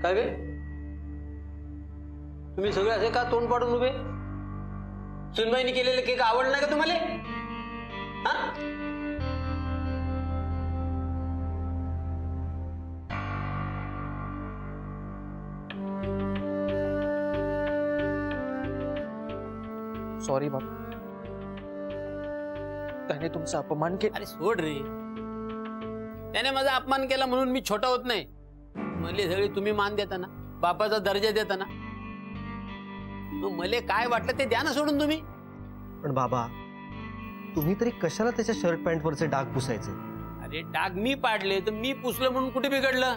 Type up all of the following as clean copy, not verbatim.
काय बे, तुम्ही सगळे असे का तोंड पाडून उभे? सुनबाईने केलेले केक आवडलं नाही का तुम्हाला? हा? सॉरी बाबा, त्याने तुमचा अपमान केला. अरे सोड रे, त्याने माझा अपमान केला म्हणून मी छोटा होत नाही. मले सगळे तुम्ही मान देता ना, बापाचा दर्जा देता ना, मग मले काय वाटलं ते द्या ना सोडून तुम्ही. पण बाबा, तुम्ही तरी कशाला त्याच्या शर्ट पॅन्ट वरचे डाग पुसायचे? अरे डाग मी पाडले तर मी पुसलं म्हणून कुठे बिघडलं?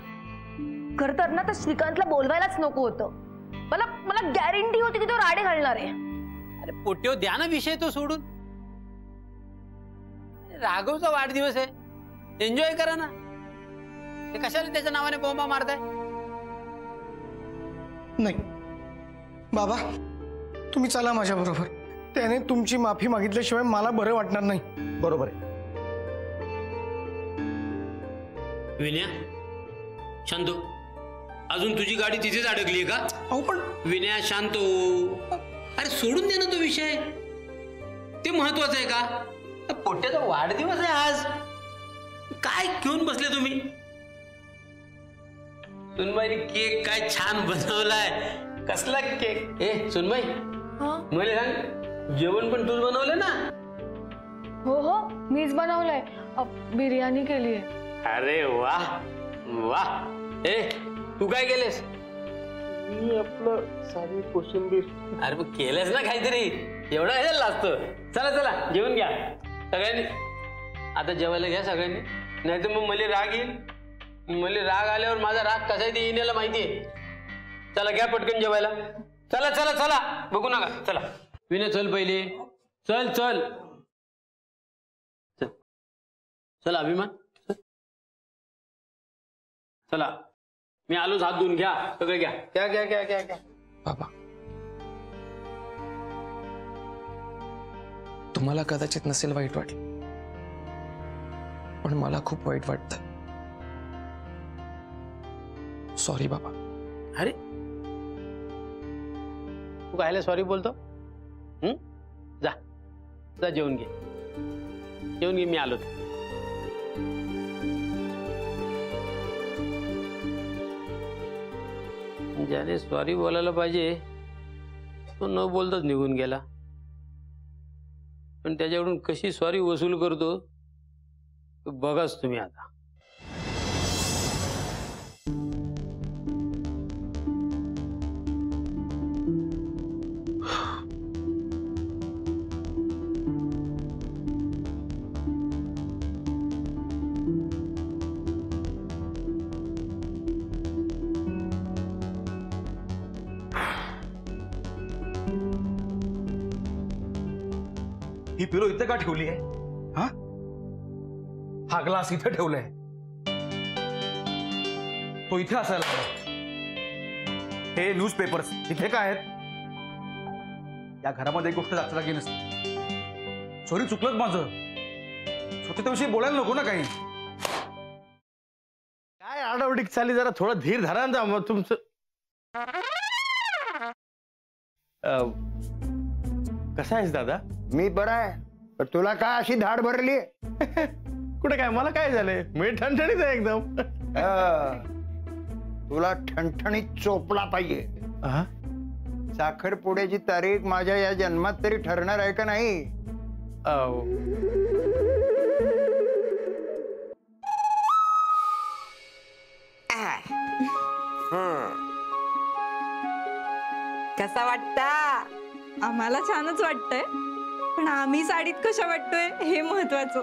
खरं तर ना, तर श्रीकांतला बोलवायलाच नको होतं. मला मला गॅरंटी होती की तो राडे घालणार आहे. अरे पोट्यो, द्या ना विषय तो सोडून. राघवचा वाढदिवस आहे, एन्जॉय करा ना. ते कशाला त्याच्या नावाने बोंबा मारताय? नाही बाबा, तुम्ही चला माझ्या बरोबर. त्याने तुमची माफी मागितल्याशिवाय मला बरं वाटणार नाही. बरोबर आहे. विनया, शांत हो. अजून तुझी गाडी तिथेच अडकली का? अहो पण विनया, शांत हो. अरे सोडून दे ना तो विषय, ते महत्वाचं आहे का? पोट्याचा वाढदिवस आहे आज, काय घेऊन बसले तुम्ही? सुनबाईने केक काय छान बनवलाय. कसला केक? ए सुनबाई, मला सांग, जेवण पण तूच बनवलं ना? हो हो, मीच बनवलंय. बिर्याणी केली आहे. अरे वाह वाह. ए तू काय केलेस? मी आपलं सारी कोशिंबीर. अरे मग केलंस ना काहीतरी, एवढं कशाला लागतं? चला चला जेवण घ्या सगळ्यांनी. आता जेवायला घ्या सगळ्यांनी, नाही तर मग मला राग येईल. मला राग आल्यावर माझा राग कसा आहे ते येण्याला माहितीये. चला घ्या पटकन जेवायला. चला चला चला, बघू नका. चला विनय, चल पहिले. चल चल चल अभिमान, चला. मी आलोच, हात धुवून घ्या सगळं. घ्या घ्या घ्या घ्या घ्या घ्या. बाबा, तुम्हाला कदाचित नसेल वाईट वाटलं, पण मला खूप वाईट वाटतं. सॉरी बाबा. अरे तू कायला सॉरी बोलतो? जा जा, जेवून घे, जेवून घे. मी आलो. ज्याने सॉरी बोलायला पाहिजे तो न बोलताच निघून गेला. पण त्याच्याकडून कशी सॉरी वसूल करतो बघाच तुम्ही आता. ही पिलो इथे का ठेवली आहे? हा ग्लास इथे ठेवलाय, तो इथे असायला हवा. हे न्यूजपेपर्स इथे काय आहेत? या घरामध्ये एक गोष्ट जाचला की नसते. सॉरी, चुकलंच माझं. स्वतःविषयी बोलायला नको ना काही. काय आडावडीक चाली, जरा थोडा धीर धरा ना. मग तुमचं कसा आहेस दादा? मी बरा आहे, पण तुला काय अशी धाड भरली? कुठे काय, मला काय झालंय? मी ठणठणीत आहे एकदम. तुला ठणठणीत चोपला पाहिजे. साखरपुड्याची तारीख माझ्या या जन्मात तरी ठरणार आहे का नाही? कसा वाटता? आम्हाला छानच वाटतंय, पण आम्ही साडीत कशा वाटतोय हे महत्वाचं.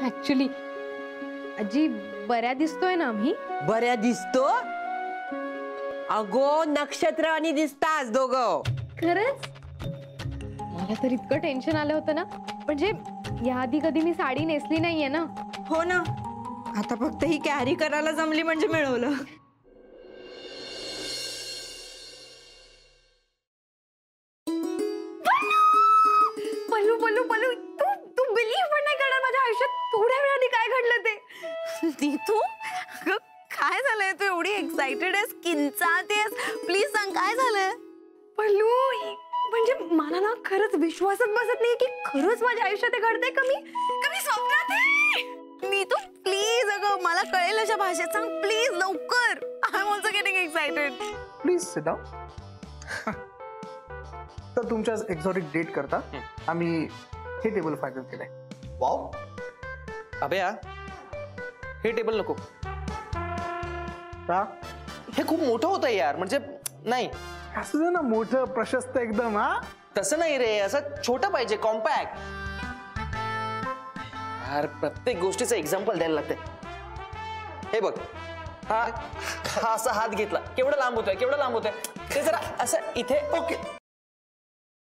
ऍक्च्युली आजी, बऱ्या दिसतोय ना आम्ही? बऱ्या दिसतो? अगो नक्षत्र आणि दिसतास दोघं. खरंच? मला तर इतकं टेन्शन आलं होतं ना, म्हणजे याआधी कधी मी साडी नेसली नाहीये ना. हो ना, आता फक्त ही कॅरी करायला जमली म्हणजे मिळवलं. पल्लू पल्लू पल्लू, तू बिलीव्ह पण नाही करणार, माझ्या आयुष्यात थोड्या वेळाने काय घडलं ते. तू काय झालंय? तू एवढी एक्साइटेड आहेस, किंचाळतेस. प्लीज सांग काय झालंय? पल्लू म्हणजे मला ना खरंच विश्वासच बसत नाही की खरंच माझ्या आयुष्यात घडतंय. कमी स्वप्नात आहे. नीतू प्लीज, अगं मला कळेल अशा भाषेत सांग प्लीज, लवकर. I am also getting excited. Please sit down. तर तुमच्या एक्झॉटिक डेट करता आम्ही हे टेबल फायनल केलंय. वाव अभया, हे टेबल नको. का? हे खूप मोठं होतं यार, म्हणजे नाही. असं ना मोठं प्रशस्त एकदम. हा तसं नाही रे, असं छोटं पाहिजे, कॉम्पॅक्ट. यार प्रत्येक गोष्टीचं एक्झाम्पल द्यायला लागते. हे बघ, हा असा हात घेतला, केवढं लांब होतोय, केवढं लांब होतोय. ते जरा असं इथे. ओके